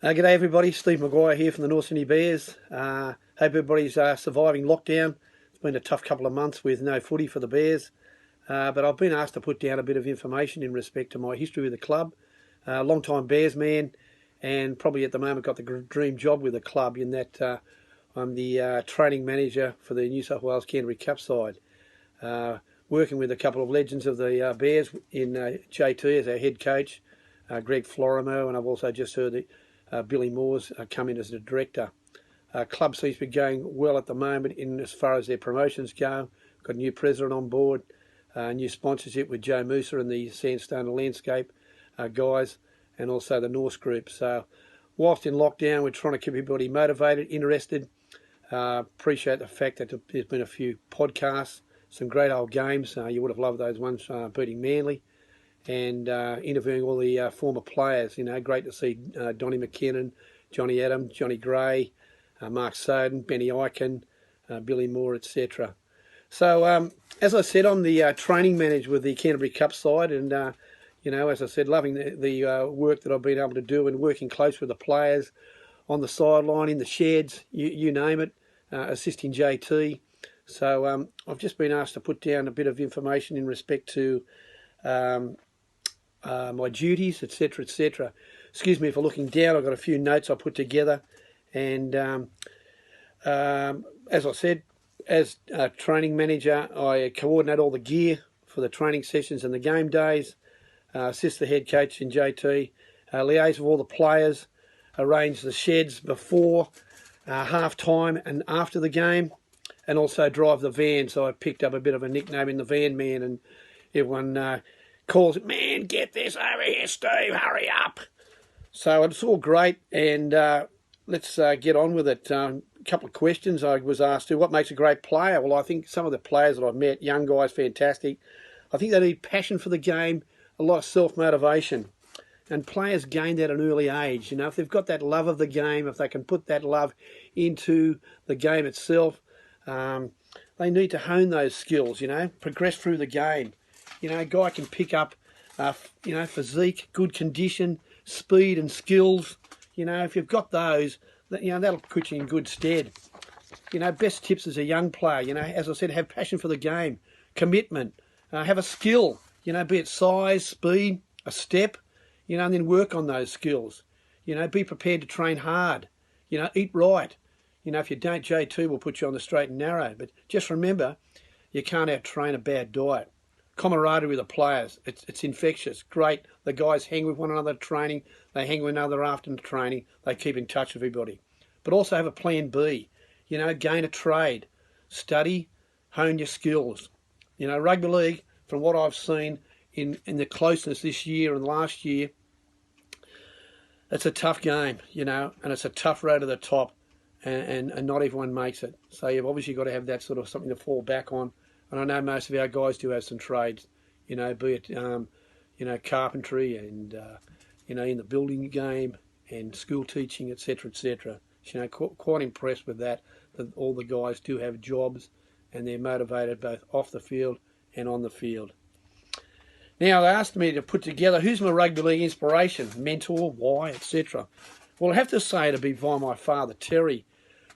G'day everybody, Steve Maguire here from the North Sydney Bears. Hope everybody's surviving lockdown. It's been a tough couple of months with no footy for the Bears, but I've been asked to put down a bit of information in respect to my history with the club. Long-time Bears man, and probably at the moment got the dream job with the club in that I'm the training manager for the New South Wales Canterbury Cup side. Working with a couple of legends of the Bears in JT as our head coach, Greg Florimo, and I've also just heard that Billy Moore's come in as the director. Club seems to be going well at the moment in as far as their promotions go. Got a new president on board, new sponsorship with Joe Musa and the Sandstone Landscape guys, and also the Norse group. So whilst in lockdown, we're trying to keep everybody motivated, interested. Appreciate the fact that there's been a few podcasts, some great old games. You would have loved those ones beating Manly, and interviewing all the former players. You know, great to see Donnie McKinnon, Johnny Adams, Johnny Gray, Mark Soden, Benny Eichen, Billy Moore, etc. So, as I said, I'm the training manager with the Canterbury Cup side, and you know, as I said, loving the work that I've been able to do and working close with the players on the sideline, in the sheds, you name it, assisting JT. So I've just been asked to put down a bit of information in respect to my duties, etc., etc. Excuse me for looking down. I've got a few notes I put together, and as I said, as a training manager, I coordinate all the gear for the training sessions and the game days, assist the head coach in JT, liaise with all the players, arrange the sheds before, half time and after the game, and also drive the van. So I picked up a bit of a nickname in the van man, and everyone calls it, "Man, get this over here, Steve, hurry up." So it's all great, and let's get on with it. A couple of questions I was asked what makes a great player? Well, I think some of the players that I've met, young guys, fantastic. I think they need passion for the game, a lot of self-motivation. And players gain that at an early age. You know, if they've got that love of the game, if they can put that love into the game itself, they need to hone those skills, you know, progress through the game. You know, a guy can pick up, you know, physique, good condition, speed and skills. You know, if you've got those, you know, that'll put you in good stead. You know, best tips as a young player, you know, as I said, have passion for the game, commitment, have a skill, you know, be it size, speed, a step, you know, and then work on those skills. You know, be prepared to train hard, you know, eat right. You know, if you don't, J2 will put you on the straight and narrow. But just remember, you can't out-train a bad diet. Camaraderie with the players, it's infectious, great. The guys hang with one another at training, they hang with one another after the training, they keep in touch with everybody. But also have a plan B, you know, gain a trade, study, hone your skills. You know, rugby league, from what I've seen in the closeness this year and last year, it's a tough game, you know, and it's a tough road to the top, and not everyone makes it. So you've obviously got to have that sort of something to fall back on. And I know most of our guys do have some trades, you know, be it, you know, carpentry and, you know, in the building game and school teaching, etc., etc. You know, quite impressed with that all the guys do have jobs and they're motivated both off the field and on the field. Now, they asked me to put together who's my rugby league inspiration, mentor, why, etc. Well, I have to say it'd be via my father, Terry.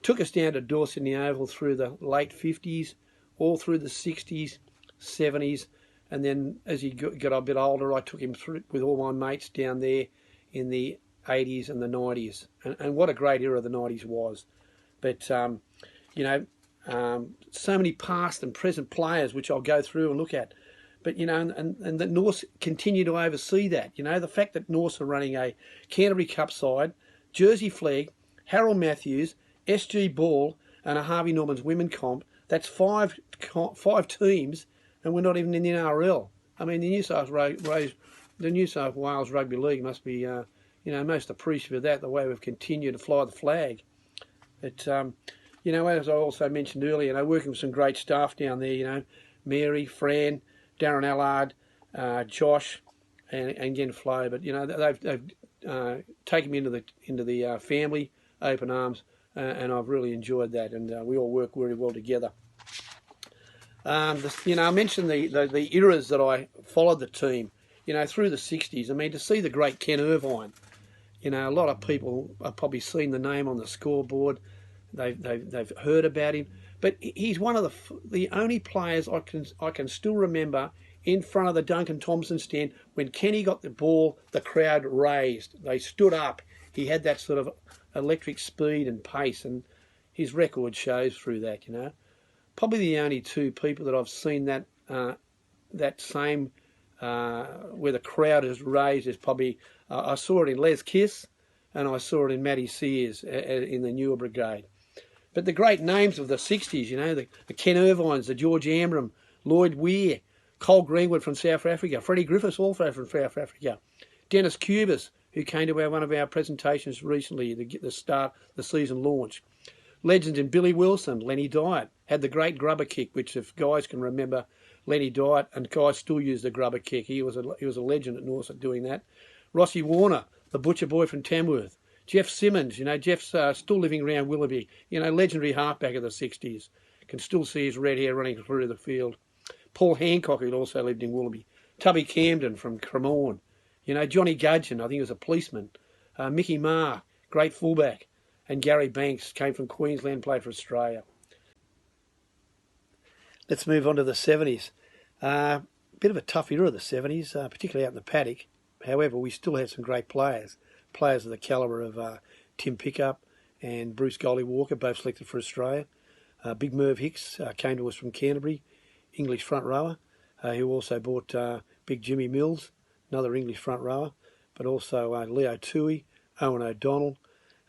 Took us down to Dorset in the Oval through the late 50s, all through the 60s, 70s, and then as he got a bit older, I took him through with all my mates down there in the 80s and the 90s. And what a great era the 90s was. But, you know, so many past and present players, which I'll go through and look at. But, you know, and the Norse continue to oversee that. You know, the fact that Norse are running a Canterbury Cup side, Jersey Flegg, Harold Matthews, SG Ball, and a Harvey Norman's women comp, that's five teams, and we're not even in the NRL. I mean, the New South Wales Rugby League must be, you know, most appreciative of that, the way we've continued to fly the flag. But, you know, as I also mentioned earlier, you know, working with some great staff down there, you know, Mary, Fran, Darren Allard, Josh, and again Flo. But, you know, they've taken me into the family, open arms, and I've really enjoyed that, and we all work very well together. You know, I mentioned the eras that I followed the team, you know, through the 60s. I mean, to see the great Ken Irvine, You know, a lot of people have probably seen the name on the scoreboard. They've heard about him, but he's one of the only players I can still remember in front of the Duncan Thompson stand when Kenny got the ball, the crowd raised. They stood up. He had that sort of electric speed and pace, and his record shows through that. You know, probably the only two people that I've seen that that same where the crowd is raised is probably I saw it in Les Kiss, and I saw it in Matty Sears in the newer brigade. But the great names of the 60s, you know, the Ken Irvines, the George Amram, Lloyd Weir, Cole Greenwood from South Africa, Freddie Griffiths also from South Africa, Dennis Cubis, who came to one of our presentations recently, the start, the season launch. Legends in Billy Wilson, Lenny Dyatt, had the great grubber kick, which if guys can remember, Lenny Dyatt, and guys still use the grubber kick. He was a legend at North at doing that. Rossi Warner, the butcher boy from Tamworth. Jeff Simmons, you know, Jeff's still living around Willoughby, you know, legendary halfback of the 60s. Can still see his red hair running through the field. Paul Hancock, who also lived in Willoughby. Tubby Camden from Cremorne. You know, Johnny Gudgeon, I think he was a policeman. Mickey Marr, great fullback. And Gary Banks came from Queensland, played for Australia. Let's move on to the 70s. Bit of a tough era of the 70s, particularly out in the paddock. However, we still had some great players of the calibre of Tim Pickup and Bruce Goldie Walker, both selected for Australia. Big Merv Hicks came to us from Canterbury, English front rower, who also brought Big Jimmy Mills, another English front rower, but also Leo Toohey, Owen O'Donnell,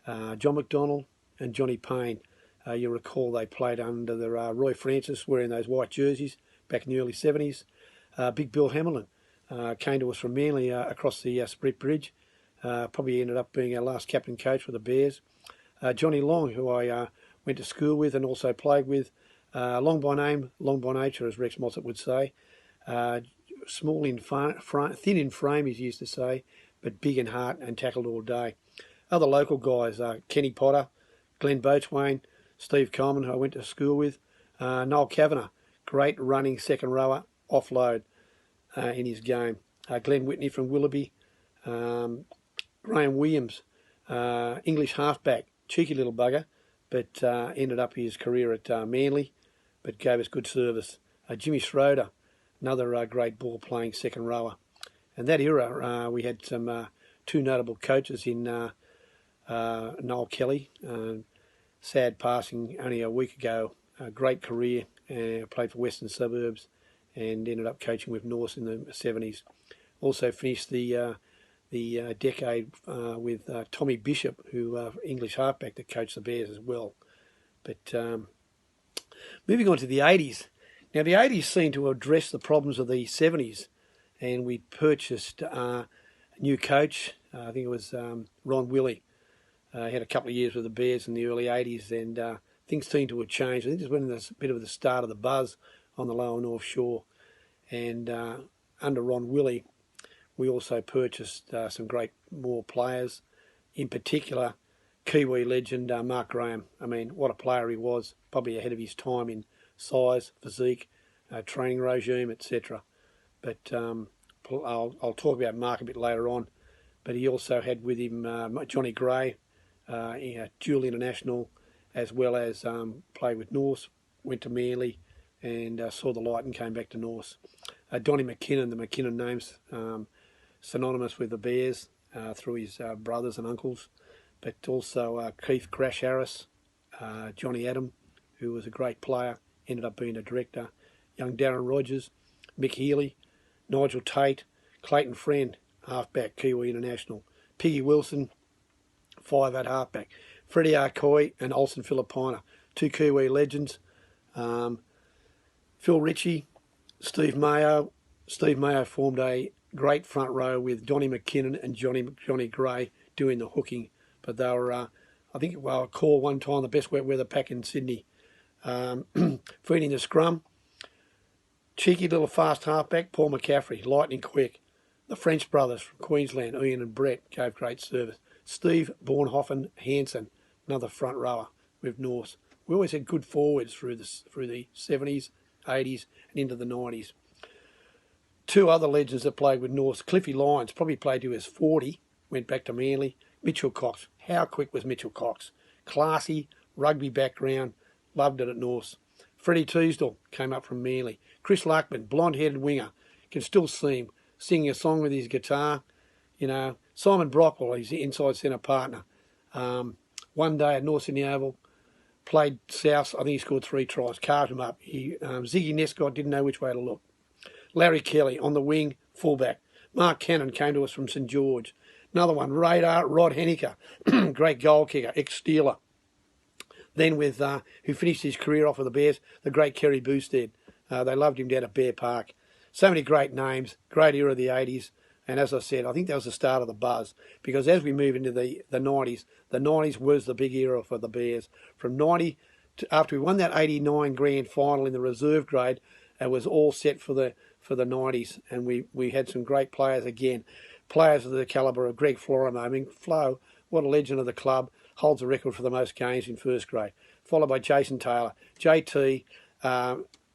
John McDonnell and Johnny Payne. You recall they played under the Roy Francis wearing those white jerseys back in the early 70s. Big Bill Hamlin came to us from Manly across the Sprit Bridge. Probably ended up being our last captain coach for the Bears. Johnny Long, who I went to school with and also played with. Long by name, long by nature, as Rex Mossop would say. Small in thin in frame, he used to say, but big in heart and tackled all day. Other local guys, Kenny Potter, Glenn Boatswain, Steve Coleman, who I went to school with. Noel Kavanagh, great running second rower, offload in his game. Glenn Whitney from Willoughby. Graham Williams, English halfback, cheeky little bugger, but ended up his career at Manly, but gave us good service. Jimmy Schroeder, another great ball-playing second rower. And that era, we had some two notable coaches in Noel Kelly, sad passing only a week ago, a great career, played for Western Suburbs and ended up coaching with North in the 70s. Also finished the decade with Tommy Bishop, who English halfback that coached the Bears as well. But moving on to the 80s. Now the 80s seemed to address the problems of the 70s, and we purchased a new coach. I think it was Ron Willey. Had a couple of years with the Bears in the early 80s, and things seemed to have changed. I think this was when a bit of the start of the buzz on the lower North Shore. And under Ron Willey, we also purchased some great more players, in particular Kiwi legend Mark Graham. I mean, what a player he was, probably ahead of his time in size, physique, training regime, etc. But I'll talk about Mark a bit later on. But he also had with him Johnny Gray, dual international, as well as played with North, went to Manly and saw the light and came back to North. Donnie McKinnon, the McKinnon name's synonymous with the Bears through his brothers and uncles, but also Keith Crash Harris, Johnny Adam, who was a great player, ended up being a director, young Darren Rogers, Mick Healy, Nigel Tate, Clayton Friend, halfback, Kiwi international, Piggy Wilson, 5'8" halfback, Freddie Arcoy and Olsen Filipina, two Kiwi legends, Phil Ritchie, Steve Mayo. Steve Mayo formed a great front row with Donnie McKinnon and Johnny Gray doing the hooking, but they were, I think they were called one time the best wet weather pack in Sydney. Feeding the scrum, cheeky little fast halfback, Paul McCaffrey, lightning quick. The French brothers from Queensland, Ian and Brett, gave great service. Steve Bornhofen Hansen, another front rower with North. We always had good forwards through the 70s, 80s and into the 90s. Two other legends that played with North, Cliffy Lyons, probably played to his 40, went back to Manly. Mitchell Cox. How quick was Mitchell Cox? Classy, rugby background, loved it at North. Freddie Teasdale came up from Manly. Chris Luckman, blonde-headed winger, can still see him singing a song with his guitar. You know, Simon Brockwell, his inside centre partner. One day at North Sydney Oval, played South. I think he scored 3 tries, carved him up. Ziggy Nescott didn't know which way to look. Larry Kelly on the wing, fullback. Mark Cannon came to us from St George. Another one, Radar, Rod Henniker, great goal kicker, ex-Steeler. Then with, who finished his career off with the Bears, the great Kerry Boosted. They loved him down at Bear Park. So many great names, great era of the 80s. And as I said, I think that was the start of the buzz. Because as we move into the 90s, the 90s was the big era for the Bears. From 90, after we won that 89 grand final in the reserve grade, it was all set for the 90s. And we had some great players again. Players of the calibre of Greg Florimo. I mean, Flo, what a legend of the club, holds a record for the most games in first grade. Followed by Jason Taylor. JT,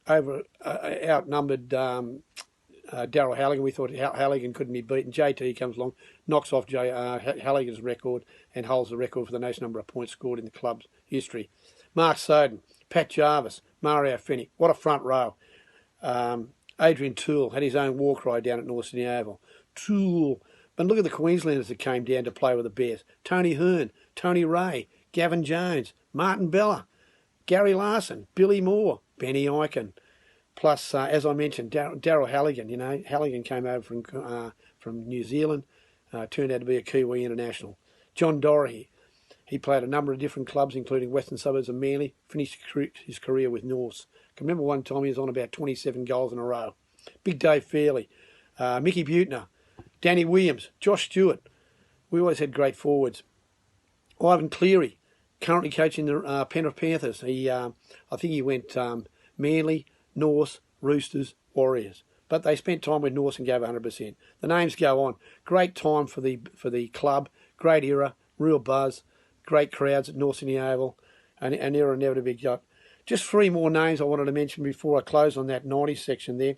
outnumbered Daryl Halligan. We thought Halligan couldn't be beaten. JT comes along, knocks off Halligan's record and holds the record for the most number of points scored in the club's history. Mark Soden, Pat Jarvis, Mario Fennick. What a front row. Adrian Toole had his own war cry down at North Sydney Oval. Toole. But look at the Queenslanders that came down to play with the Bears. Tony Hearn, Tony Ray, Gavin Jones, Martin Bella, Gary Larson, Billy Moore, Benny Eichen. Plus, as I mentioned, Daryl Halligan. You know, Halligan came over from New Zealand, turned out to be a Kiwi international. John Doherty, he played a number of different clubs, including Western Suburbs and Manly, finished his career with Norths. I can remember one time he was on about 27 goals in a row. Big Dave Fairley, Mickey Butner, Danny Williams, Josh Stewart. We always had great forwards. Ivan Cleary, currently coaching the Penrith Panthers. I think he went Manly, North, Roosters, Warriors. But they spent time with North and gave 100%. The names go on. Great time for the club. Great era. Real buzz. Great crowds at North Sydney Oval. An era never to be got. Just 3 more names I wanted to mention before I close on that 90s section there.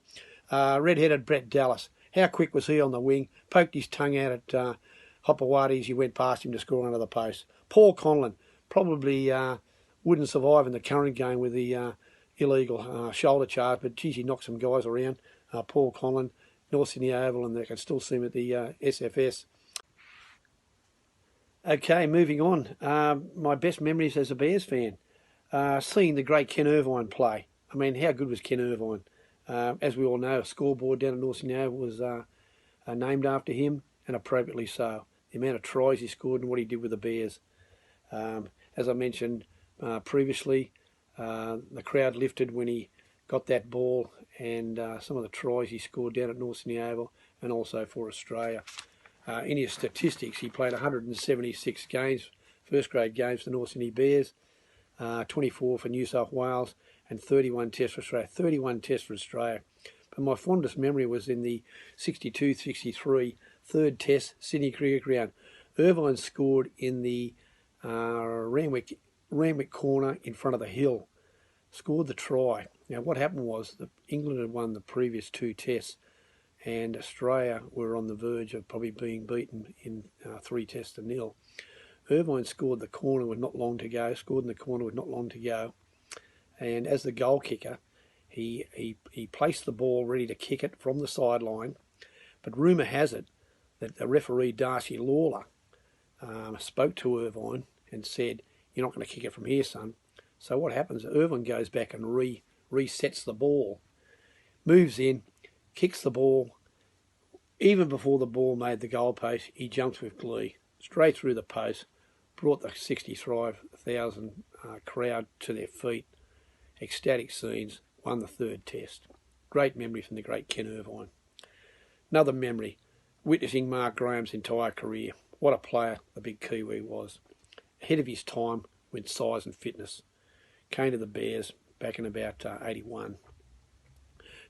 Red-headed Brett Dallas. How quick was he on the wing? Poked his tongue out at Hopewadi as he went past him to score under the post. Paul Conlon probably wouldn't survive in the current game with the illegal shoulder charge, but geez, he knocked some guys around. Paul Conlon, North Sydney Oval, and they can still see him at the SFS. Okay, moving on. My best memories as a Bears fan. Seeing the great Ken Irvine play. I mean, how good was Ken Irvine? As we all know, a scoreboard down at North Sydney Oval was named after him, and appropriately so. The amount of tries he scored and what he did with the Bears. As I mentioned previously, the crowd lifted when he got that ball, and some of the tries he scored down at North Sydney Oval and also for Australia. In his statistics, he played 176 games, first grade games for the North Sydney Bears, 24 for New South Wales, and 31 tests for Australia. 31 tests for Australia. But my fondest memory was in the 62-63 third test, Sydney Cricket Ground. Irvine scored in the Randwick corner in front of the hill. Scored the try. Now what happened was that England had won the previous 2 tests, and Australia were on the verge of probably being beaten in 3 tests to 0. Irvine scored the corner with not long to go, and as the goal kicker, he placed the ball ready to kick it from the sideline, but rumour has it that the referee Darcy Lawler spoke to Irvine and said, "You're not going to kick it from here, son." So what happens, Irvine goes back and resets the ball, moves in, kicks the ball. Even before the ball made the goalpost, he jumps with glee, straight through the post, brought the 65,000 crowd to their feet. Ecstatic scenes, won the 3rd test. Great memory from the great Ken Irvine. Another memory, witnessing Mark Graham's entire career. What a player the big Kiwi was. Ahead of his time with size and fitness. Came to the Bears back in about 81.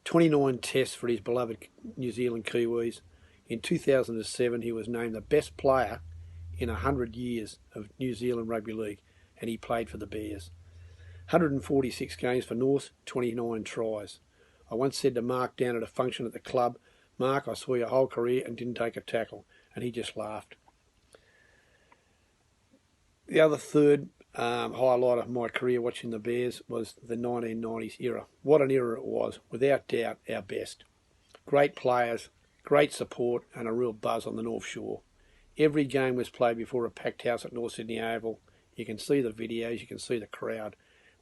29 tests for his beloved New Zealand Kiwis. In 2007, he was named the best player in 100 years of New Zealand Rugby League, and he played for the Bears. 146 games for North, 29 tries. I once said to Mark down at a function at the club, "Mark, I saw your whole career and didn't take a tackle," and he just laughed. the other third highlight of my career watching the Bears was the 1990s era. What an era it was, without doubt our best. Great players, great support and a real buzz on the North Shore. Every game was played before a packed house at North Sydney Oval. You can see the videos, you can see the crowd.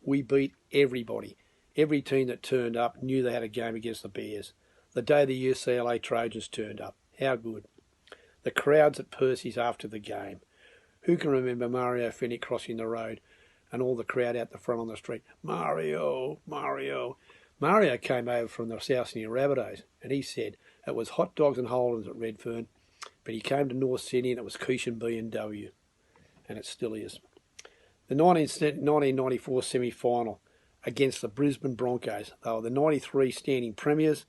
We beat everybody. Every team that turned up knew they had a game against the Bears. The day the UCLA Trojans turned up. How good. The crowds at Percy's after the game. Who can remember Mario Fenech crossing the road and all the crowd out the front on the street? Mario, Mario. Mario came over from the South Sydney Rabbitohs and he said it was hot dogs and Holdens at Redfern, but he came to North Sydney and it was quiche and B&W, and it still is. The 1994 semi-final against the Brisbane Broncos. They were the 93 standing premiers,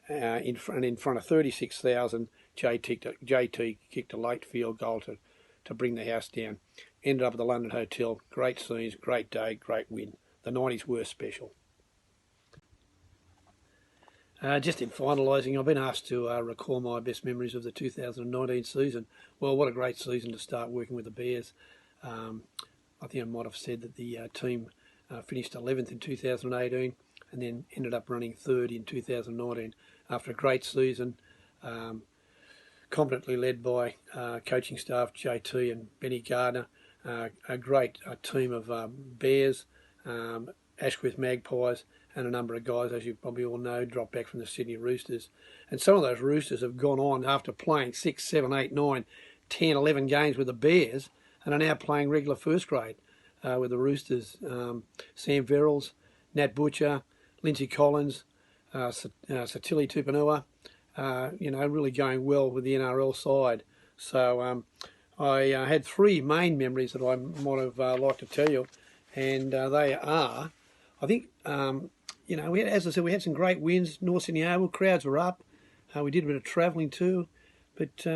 in front of 36,000. JT kicked a late field goal to bring the house down. Ended up at the London Hotel. Great scenes, great day, great win. The 90s were special. Just in finalising, I've been asked to recall my best memories of the 2019 season. Well, what a great season to start working with the Bears. I think I might have said that the team finished 11th in 2018 and then ended up running third in 2019 after a great season, competently led by coaching staff JT and Benny Gardner, a great team of Bears, Ashworth Magpies, and a number of guys, as you probably all know, dropped back from the Sydney Roosters. And some of those Roosters have gone on after playing 6, 7, 8, 9, 10, 11 games with the Bears and are now playing regular first grade with the Roosters. Sam Verrills, Nat Butcher, Lindsay Collins, Satili Tupanua, really going well with the NRL side. So I had three main memories that I might have liked to tell you, and they are, I think, we had, as I said, we had some great wins. North Sydney Oval, crowds were up. We did a bit of travelling too, but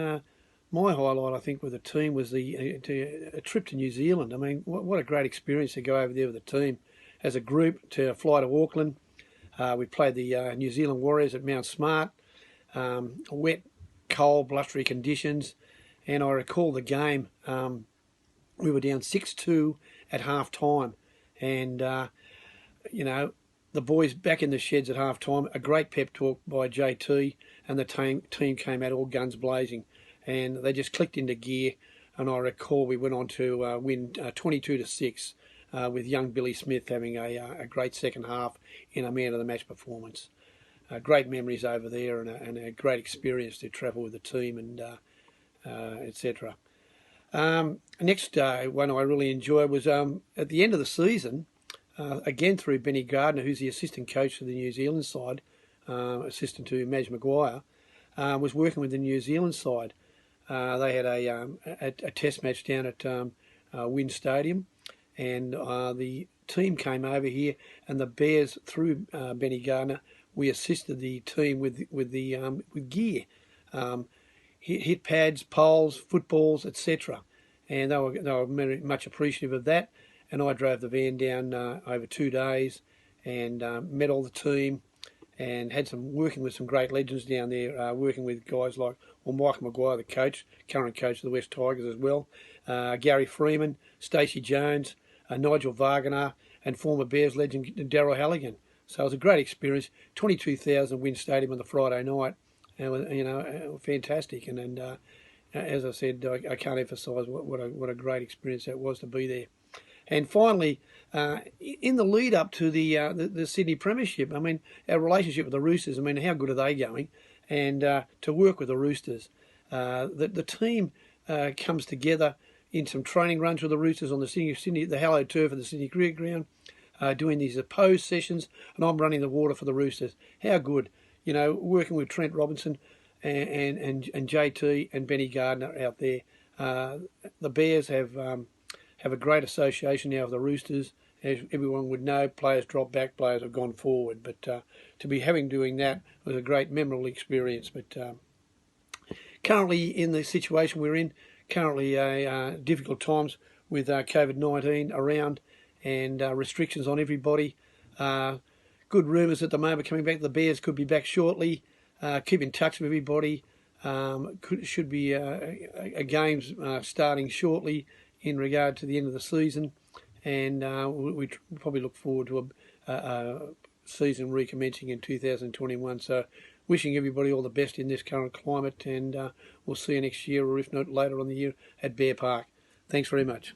my highlight, I think, with the team was a trip to New Zealand. I mean, what a great experience to go over there with the team as a group, to fly to Auckland. We played the New Zealand Warriors at Mount Smart. Wet, cold, blustery conditions, and I recall the game. We were down 6-2 at half time, and the boys back in the sheds at half time. A great pep talk by JT, and the team came out all guns blazing, and they just clicked into gear. And I recall we went on to win 22-6 with young Billy Smith having a great second half in a man of the match performance. Great memories over there, and a great experience to travel with the team, and etc. Next one I really enjoyed was at the end of the season, again through Benny Gardner, who's the assistant coach of the New Zealand side, assistant to Madge Maguire, was working with the New Zealand side. They had a test match down at Wynn Stadium, and the team came over here, and the Bears, through Benny Gardner, we assisted the team with gear, hit pads, poles, footballs, etc. And they were very much appreciative of that. And I drove the van down over 2 days and met all the team, and had working with some great legends down there, working with guys like Michael Maguire, the coach, current coach of the West Tigers as well, Gary Freeman, Stacey Jones, Nigel Wagner, and former Bears legend Darryl Halligan. So it was a great experience. 22,000 Wynn Stadium on the Friday night. It was, fantastic. And as I said, I can't emphasise what a great experience that was to be there. And finally, in the lead up to the Sydney Premiership, I mean, our relationship with the Roosters, I mean, how good are they going? And to work with the Roosters, the team comes together in some training runs with the Roosters on the hallowed turf of the Sydney Cricket Ground, doing these opposed sessions, and I'm running the water for the Roosters. How good, working with Trent Robinson and JT and Benny Gardner out there. The Bears have a great association now with the Roosters. As everyone would know, players drop back, players have gone forward. But to be doing that was a great, memorable experience. But currently, in the situation we're in, difficult times with COVID-19 around, and restrictions on everybody. Good rumours at the moment coming back. The Bears could be back shortly. Keep in touch with everybody. Should be games starting shortly in regard to the end of the season, and we probably look forward to a season recommencing in 2021. So wishing everybody all the best in this current climate, and we'll see you next year, or if not later on the year, at Bear Park. Thanks very much.